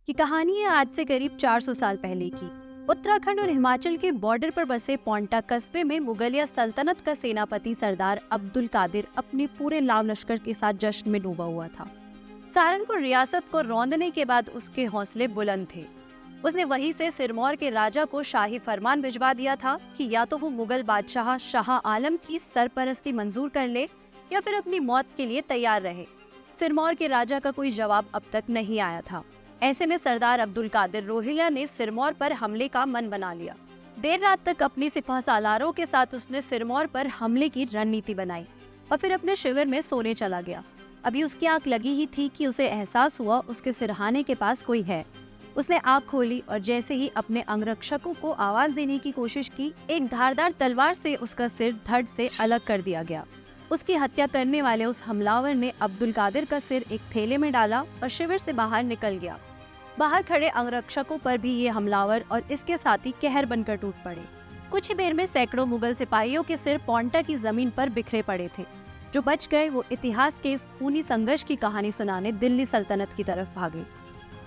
ये कहानी है आज से करीब 400 साल पहले की। उत्तराखंड और हिमाचल के बॉर्डर पर बसे पोंटा कस्बे में मुगलिया सल्तनत का सेनापति सरदार अब्दुल कादिर अपने पूरे लाव लश्कर के साथ जश्न में डूबा हुआ था। सहारनपुर रियासत को रौंदने के बाद उसके हौसले बुलंद थे। उसने वहीं से सिरमौर के राजा को शाही फरमान भिजवा दिया था कि या तो वो मुगल बादशाह शाह आलम की सरपरस्ती मंजूर कर ले या फिर अपनी मौत के लिए तैयार रहे। सिरमौर के राजा का कोई जवाब अब तक नहीं आया था। ऐसे में सरदार अब्दुल कादिर रोहिल्ला ने सिरमौर पर हमले का मन बना लिया। देर रात तक अपनी सिपह सालारों के साथ उसने सिरमौर पर हमले की रणनीति बनाई और फिर अपने शिविर में सोने चला गया। अभी उसकी आंख लगी ही थी कि उसे एहसास हुआ उसके सिरहाने के पास कोई है। उसने आंख खोली और जैसे ही अपने अंगरक्षकों को आवाज देने की कोशिश की, एक धारदार तलवार से उसका सिर धड़ से अलग कर दिया गया। उसकी हत्या करने वाले उस हमलावर ने अब्दुल कादिर का सिर एक थैले में डाला और शिविर से बाहर निकल गया। बाहर खड़े अंगरक्षकों पर भी ये हमलावर और इसके साथी कहर बनकर टूट पड़े। कुछ ही देर में सैकड़ों मुगल सिपाहियों के सिर पोंटा की जमीन पर बिखरे पड़े थे। जो बच गए वो इतिहास के इस खूनी संघर्ष की कहानी सुनाने दिल्ली सल्तनत की तरफ भागे।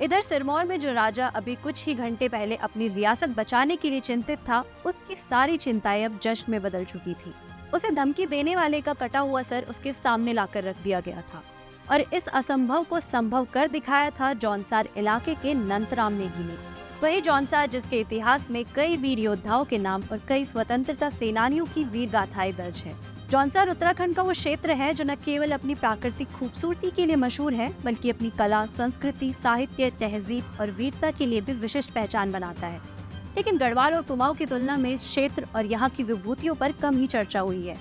इधर सिरमौर में जो राजा अभी कुछ ही घंटे पहले अपनी रियासत बचाने के लिए चिंतित था, उसकी सारी चिंताएं अब जश्न में बदल चुकी थी। उसे धमकी देने वाले का कटा हुआ सर उसके सामने लाकर रख दिया गया था और इस असंभव को संभव कर दिखाया था जौनसार इलाके के नंतराम नेगी ने। वही जौनसार जिसके इतिहास में कई वीर योद्धाओं के नाम और कई स्वतंत्रता सेनानियों की वीर गाथाएं दर्ज है। जौनसार उत्तराखंड का वो क्षेत्र है जो न केवल अपनी प्राकृतिक खूबसूरती के लिए मशहूर है, बल्कि अपनी कला, संस्कृति, साहित्य, तहजीब और वीरता के लिए भी विशिष्ट पहचान बनाता है। लेकिन गढ़वाल और कुमाऊं की तुलना में इस क्षेत्र और यहाँ की विभूतियों पर कम ही चर्चा हुई है।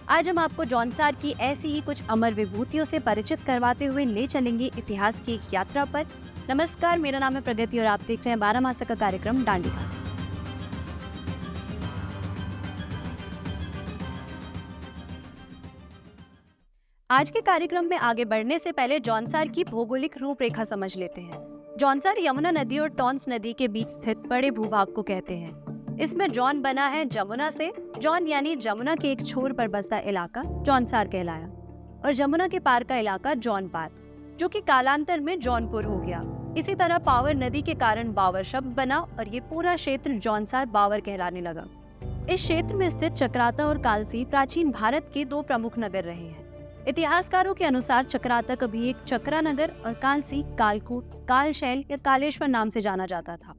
आज हम आपको जौनसार की ऐसी ही कुछ अमर विभूतियों से परिचित करवाते हुए ले चलेंगे इतिहास की एक यात्रा पर। नमस्कार, मेरा नाम है प्रगति और आप देख रहे हैं 12 मासा का कार्यक्रम डांडी घाट। आज के कार्यक्रम में आगे बढ़ने से पहले जौनसार की भौगोलिक रूपरेखा समझ लेते हैं। जौनसार यमुना नदी और टॉन्स नदी के बीच स्थित बड़े भूभाग को कहते हैं। इसमें जौन बना है जमुना से। जौन यानी जमुना के एक छोर पर बसता इलाका जौनसार कहलाया और जमुना के पार का इलाका जौनपार, जो कि कालांतर में जौनपुर हो गया। इसी तरह पावर नदी के कारण बावर शब्द बना और ये पूरा क्षेत्र जौनसार बावर कहलाने लगा। इस क्षेत्र में स्थित चक्राता और कालसी प्राचीन भारत के दो प्रमुख नगर रहे हैं। इतिहासकारों के अनुसार चक्राता कभी एक चक्रा नगर और कालसी कालकूट, कालशैल या कालेश्वर नाम से जाना जाता था।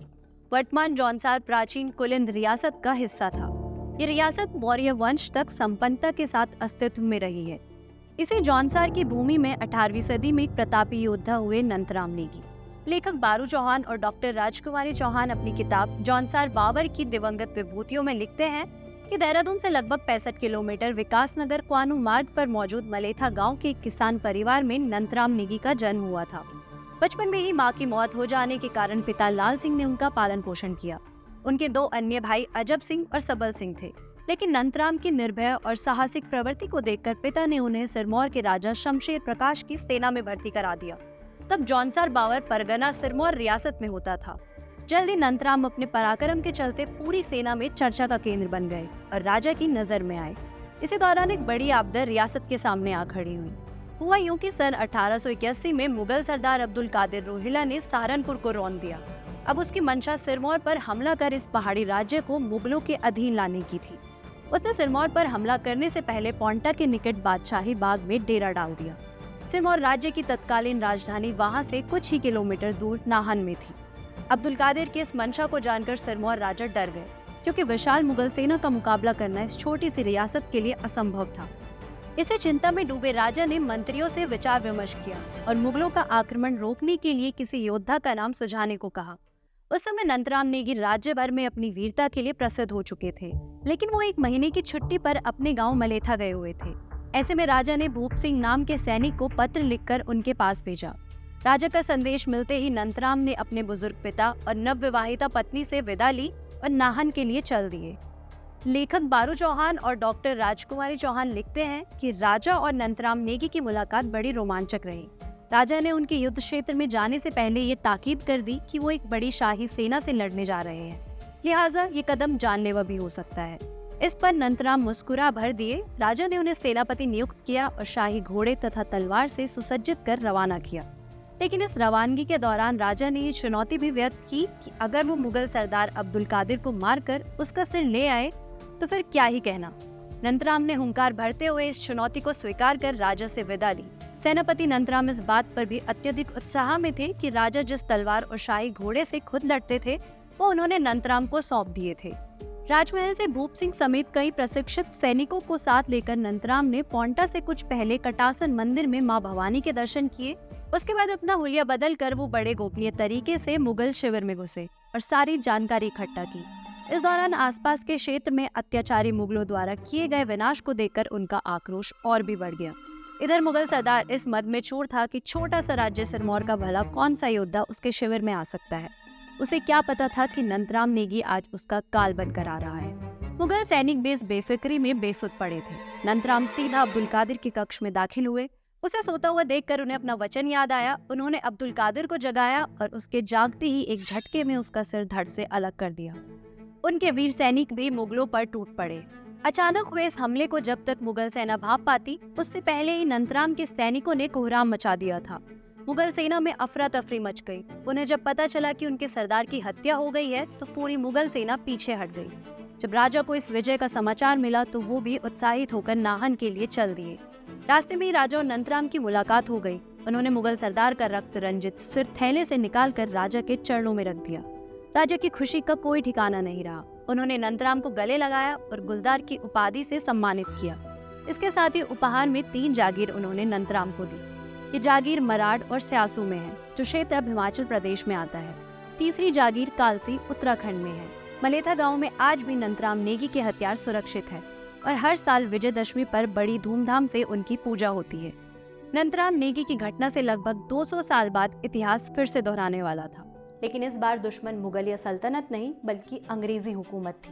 वर्तमान जौनसार प्राचीन कुलिंद रियासत का हिस्सा था। ये रियासत मौर्य वंश तक संपन्नता के साथ अस्तित्व में रही है। इसे जौनसार की भूमि में 18वीं सदी में एक प्रतापी योद्धा हुए नंतराम नेगी। लेखक बारू चौहान और डॉक्टर राजकुमारी चौहान अपनी किताब जौनसार बावर की दिवंगत विभूतियों में लिखते हैं कि देहरादून से लगभग 65 किलोमीटर विकासनगर क्वानू मार्ग पर मौजूद मलेथा गांव के एक किसान परिवार में नंतराम नेगी का जन्म हुआ था। बचपन में ही मां की मौत हो जाने के कारण पिता लाल सिंह ने उनका पालन पोषण किया। उनके दो अन्य भाई अजब सिंह और सबल सिंह थे, लेकिन नंतराम की निर्भय और साहसिक प्रवृत्ति को देखकर पिता ने उन्हें सिरमौर के राजा शमशेर प्रकाश की सेना में भर्ती करा दिया। तब जौनसार बावर परगना सिरमौर रियासत में होता था। जल्दी नंतराम अपने पराक्रम के चलते पूरी सेना में चर्चा का केंद्र बन गए और राजा की नजर में आए। इसी दौरान एक बड़ी आपदा रियासत के सामने आ खड़ी हुई। हुआ यूं कि सन 1881 में मुगल सरदार अब्दुल कादिर रोहिल्ला ने सहारनपुर को रौंद दिया। अब उसकी मंशा सिरमौर पर हमला कर इस पहाड़ी राज्य को मुगलों के अधीन लाने की थी। उसने सिरमौर पर हमला करने से पहले पोंटा के निकट बादशाही बाग में डेरा डाल दिया। सिरमौर राज्य की तत्कालीन राजधानी वहां से कुछ ही किलोमीटर दूर नाहन में थी। अब्दुल कादिर की इस मंशा को जानकर सिरमौर राजा डर गए, क्योंकि विशाल मुगल सेना का मुकाबला करना इस छोटी सी रियासत के लिए असंभव था। इसे चिंता में डूबे राजा ने मंत्रियों से विचार विमर्श किया और मुगलों का आक्रमण रोकने के लिए किसी योद्धा का नाम सुझाने को कहा। उस समय नंतराम नेगी राज्य भर में अपनी वीरता के लिए प्रसिद्ध हो चुके थे, लेकिन वो एक महीने की छुट्टी पर अपने गांव मलेथा गए हुए थे। ऐसे में राजा ने भूप सिंह नाम के सैनिक को पत्र लिखकर उनके पास भेजा। राजा का संदेश मिलते ही नंतराम ने अपने बुजुर्ग पिता और नवविवाहिता पत्नी से विदा ली और नाहन के लिए चल दिए। लेखक बारू चौहान और डॉक्टर राजकुमारी चौहान लिखते हैं कि राजा और नंतराम नेगी की मुलाकात बड़ी रोमांचक रही। राजा ने उनके युद्ध क्षेत्र में जाने से पहले ये ताकीद कर दी कि वो एक बड़ी शाही सेना से लड़ने जा रहे हैं, लिहाजा ये कदम जानलेवा भी हो सकता है। इस पर नंतराम मुस्कुरा भर दिए। राजा ने उन्हें सेनापति नियुक्त किया और शाही घोड़े तथा तलवार से सुसज्जित कर रवाना किया। लेकिन इस रवानगी के दौरान राजा ने ये चुनौती भी व्यक्त की कि अगर वो मुगल सरदार अब्दुल कादिर को मारकर उसका सिर ले आए तो फिर क्या ही कहना। नंदराम ने हुंकार भरते हुए इस चुनौती को स्वीकार कर राजा से विदा ली। सेनापति नंदराम इस बात पर भी अत्यधिक उत्साह में थे कि राजा जिस तलवार और शाही घोड़े से खुद लड़ते थे वो उन्होंने नंदराम को सौंप दिए थे। राजमहल से भूप सिंह समेत कई प्रशिक्षित सैनिकों को साथ लेकर नंदराम ने पोंटा से कुछ पहले कटासन मंदिर में मां भवानी के दर्शन किए। उसके बाद अपना हुलिया बदल कर वो बड़े गोपनीय तरीके से मुगल शिविर में घुसे और सारी जानकारी इकट्ठा की। इस दौरान आसपास के क्षेत्र में अत्याचारी मुगलों द्वारा किए गए विनाश को देखकर उनका आक्रोश और भी बढ़ गया। इधर मुगल सरदार इस मद में चूर था कि छोटा सा राज्य सिरमौर का भला कौन सा योद्धा उसके शिविर में आ सकता है। उसे क्या पता था कि नंदराम नेगी आज उसका काल बनकर आ रहा है। मुगल सैनिक बेस बेफिक्री में बेसुध पड़े थे। नंदराम सीधा अब्दुल कादिर के कक्ष में दाखिल हुए। उसे सोता हुआ देखकर उन्हें अपना वचन याद आया। उन्होंने अब्दुल कादिर को जगाया और उसके जागते ही एक झटके में उसका सिर धड़ से अलग कर दिया। उनके वीर सैनिक भी मुगलों पर टूट पड़े। अचानक हुए इस हमले को जब तक मुगल सेना भाप पाती उससे पहले ही नंदराम के सैनिकों ने कोहराम मचा दिया था। मुगल सेना में अफरा तफरी मच गई। उन्हें जब पता चला कि उनके सरदार की हत्या हो गई है तो पूरी मुगल सेना पीछे हट गई। जब राजा को इस विजय का समाचार मिला तो वो भी उत्साहित होकर नाहन के लिए चल दिए। रास्ते में ही राजा और नंदराम की मुलाकात हो गई। उन्होंने मुगल सरदार का रक्त रंजित सिर थैले से निकालकर राजा के चरणों में रख दिया। राजा की खुशी का कोई ठिकाना नहीं रहा। उन्होंने नंदराम को गले लगाया और गुलदार की उपाधि से सम्मानित किया। इसके साथ ही उपहार में 3 जागीर उन्होंने नंदराम को दी। ये जागीर मराड़ और स्यासू में है, जो क्षेत्र अब हिमाचल प्रदेश में आता है। तीसरी जागीर कालसी उत्तराखंड में है। मलेथा गांव में आज भी नंदराम नेगी के हथियार सुरक्षित है और हर साल विजयदशमी पर बड़ी धूमधाम से उनकी पूजा होती है। नंदराम नेगी की घटना से लगभग 200 साल बाद इतिहास फिर से दोहराने वाला था, लेकिन इस बार दुश्मन मुगलिया सल्तनत नहीं बल्कि अंग्रेजी हुकूमत थी।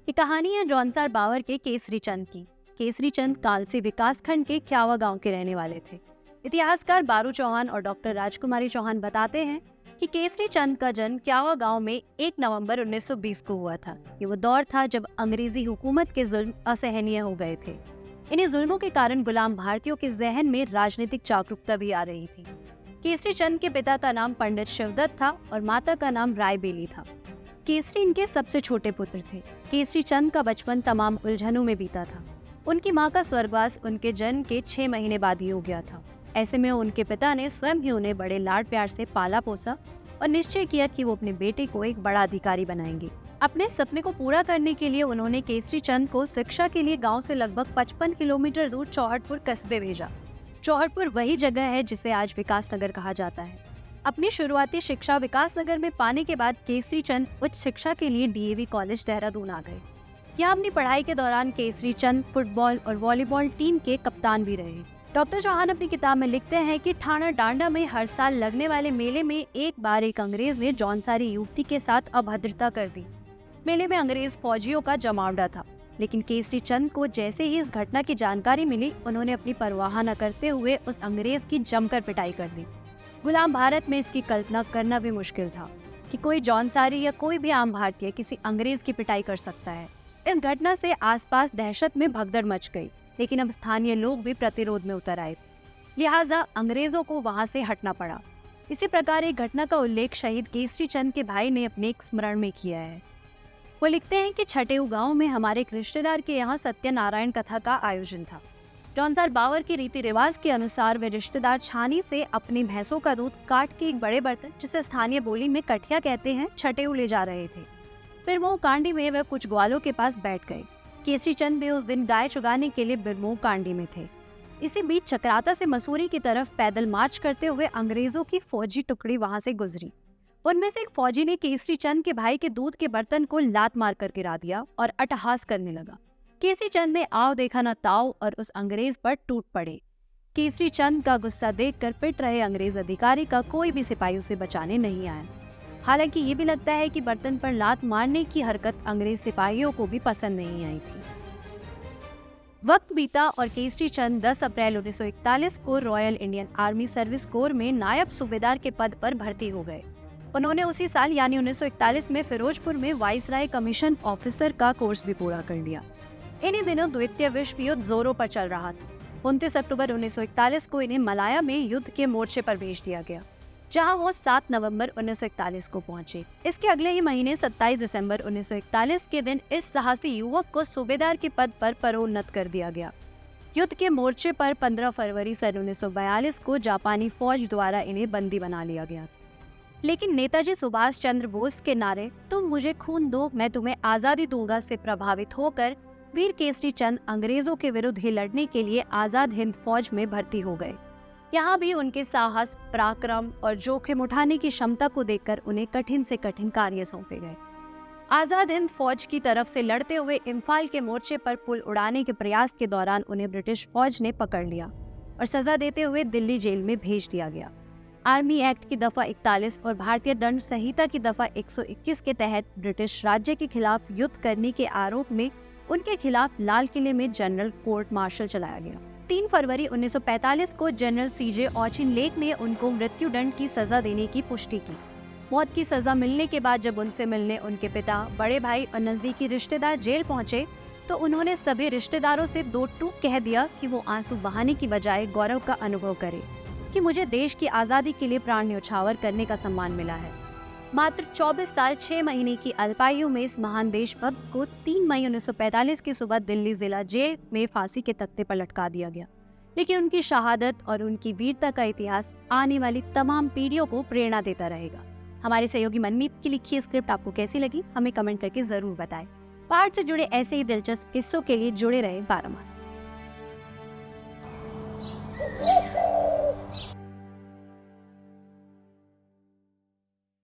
ये कहानी है जौनसार बावर के केसरी चंद की। केसरी चंद कालसी विकास खंड के क्यावा गाँव के रहने वाले थे। इतिहासकार बारू चौहान और डॉक्टर राजकुमारी चौहान बताते हैं कि केसरी चंद का जन्म क्यावा गांव में 1 नवंबर 1920 को हुआ था। ये वो दौर था जब अंग्रेजी हुकूमत के जुल्म असहनीय हो गए थे। इन्हीं जुल्मों के कारण गुलाम भारतीयों के जहन में राजनीतिक जागरूकता भी आ रही थी। केसरी चंद के पिता का नाम पंडित शिवदत्त था और माता का नाम रायबेली था। केसरी इनके सबसे छोटे पुत्र थे। केसरी चंद का बचपन तमाम उलझनों में बीता था। उनकी माँ का स्वर्गवास उनके जन्म के 6 महीने बाद ही हो गया था। ऐसे में उनके पिता ने स्वयं ही उन्हें बड़े लाड प्यार से पाला पोसा और निश्चय किया कि वो अपने बेटे को एक बड़ा अधिकारी बनाएंगे। अपने सपने को पूरा करने के लिए उन्होंने केसरी चंद को शिक्षा के लिए गांव से लगभग 55 किलोमीटर दूर चौहटपुर कस्बे भेजा। चौहटपुर वही जगह है जिसे आज विकासनगर कहा जाता है। अपनी शुरुआती शिक्षा विकासनगर में पाने के बाद केसरी चंद उच्च शिक्षा के लिए डीएवी कॉलेज देहरादून आ गए। यहाँ अपनी पढ़ाई के दौरान केसरी चंद फुटबॉल और वॉलीबॉल टीम के कप्तान भी रहे। डॉक्टर चौहान अपनी किताब में लिखते हैं कि ठाणा डांडा में हर साल लगने वाले मेले में एक बार एक अंग्रेज ने जौनसारी युवती के साथ अभद्रता कर दी। मेले में अंग्रेज फौजियों का जमावड़ा था, लेकिन केसरी चंद को जैसे ही इस घटना की जानकारी मिली उन्होंने अपनी परवाह न करते हुए उस अंग्रेज की जमकर पिटाई कर दी। गुलाम भारत में इसकी कल्पना करना भी मुश्किल था कि कोई जौनसारी या कोई भी आम भारतीय किसी अंग्रेज की पिटाई कर सकता है। इस घटना से आसपास दहशत में भगदड़ मच गई, लेकिन अब स्थानीय लोग भी प्रतिरोध में उतर आए। लिहाजा अंग्रेजों को वहां से हटना पड़ा। इसी प्रकार एक घटना का उल्लेख शहीद केसरी चंद के भाई ने अपने एक स्मरण में किया है। वो लिखते हैं कि छटेऊ गांव में हमारे एक रिश्तेदार के यहाँ सत्यनारायण कथा का आयोजन था। जौनसार बावर के रीति रिवाज के अनुसार वे रिश्तेदार छानी से अपनी भैंसों का दूध काट के एक बड़े बर्तन, जिसे स्थानीय बोली में कठिया कहते हैं, छटेऊ ले जा रहे थे। फिर वो कांडी में वे कुछ ग्वालों के पास बैठ गए। केसरी चंद भी उस दिन गाय चुगाने के लिए बिरमो कांडी में थे। इसी बीच चक्राता से मसूरी की तरफ पैदल मार्च करते हुए अंग्रेजों की फौजी टुकड़ी वहां से गुजरी। उनमें से एक फौजी ने केसरी चंद के भाई के दूध के बर्तन को लात मार कर गिरा दिया और अट्टहास करने लगा। केसरी चंद ने आओ देखा न ताओ और उस अंग्रेज पर टूट पड़े। केसरी चंद का गुस्सा देखकर पिट रहे अंग्रेज अधिकारी का कोई भी सिपाही उसे बचाने नहीं आया। हालांकि ये भी लगता है कि बर्तन पर लात मारने की हरकत अंग्रेज सिपाहियों को भी पसंद नहीं आई थी। वक्त बीता और केसरी चंद 10 अप्रैल 1941 को royal Indian army service corps में नायब सूबेदार के पद पर भर्ती हो गए। उन्होंने उसी साल यानी 1941 में फिरोजपुर में वाइसराय कमीशन ऑफिसर का कोर्स भी पूरा कर लिया। इन्हीं दिनों द्वितीय विश्व युद्ध जोरों पर चल रहा था। 29 अक्टूबर 1941 को इन्हें मलाया में युद्ध के मोर्चे पर भेज दिया गया। जहां वो 7 नवंबर 1941 को पहुंचे। इसके अगले ही महीने 27 दिसंबर 1941 के दिन इस साहसी युवक को सूबेदार के पद पर पदोन्नत कर दिया गया। युद्ध के मोर्चे पर 15 फरवरी सन 1942 को जापानी फौज द्वारा इन्हें बंदी बना लिया गया। लेकिन नेताजी सुभाष चंद्र बोस के नारे "तुम मुझे खून दो, मैं तुम्हें आजादी दूंगा" से प्रभावित होकर वीर केसरी चंद अंग्रेजों के विरुद्ध ही लड़ने के लिए आजाद हिंद फौज में भर्ती हो गए। यहाँ भी उनके साहस, पराक्रम और जोखिम उठाने की क्षमता को देखकर उन्हें कठिन से कठिन कार्य सौंपे गए। आजाद हिंद फौज की तरफ से लड़ते हुए इम्फाल के मोर्चे पर पुल उड़ाने के प्रयास के दौरान उन्हें ब्रिटिश फौज ने पकड़ लिया और सजा देते हुए दिल्ली जेल में भेज दिया गया। आर्मी एक्ट की दफा 41 और भारतीय दंड संहिता की दफा 121 के तहत ब्रिटिश राज्य के खिलाफ युद्ध करने के आरोप में उनके खिलाफ लाल किले में जनरल कोर्ट मार्शल चलाया गया। 3 फरवरी 1945 को जनरल सीजे ऑचिनलेक ने उनको मृत्युदंड की सजा देने की पुष्टि की। मौत की सजा मिलने के बाद जब उनसे मिलने उनके पिता, बड़े भाई और नजदीकी रिश्तेदार जेल पहुंचे तो उन्होंने सभी रिश्तेदारों से दो टूक कह दिया कि वो आंसू बहाने की बजाय गौरव का अनुभव करे कि मुझे देश की आजादी के लिए प्राण न्यौछावर करने का सम्मान मिला है। मात्र 24 साल 6 महीने की अल्पायु में इस महान देशभक्त को 3 मई 1945 की सुबह दिल्ली जिला जेल में फांसी के तख्ते पर लटका दिया गया। लेकिन उनकी शहादत और उनकी वीरता का इतिहास आने वाली तमाम पीढ़ियों को प्रेरणा देता रहेगा। हमारे सहयोगी मनमीत की लिखी स्क्रिप्ट आपको कैसी लगी, हमें कमेंट करके जरूर बताएं। पहाड़ से जुड़े ऐसे ही दिलचस्प किस्सों के लिए जुड़े रहे 12 मास।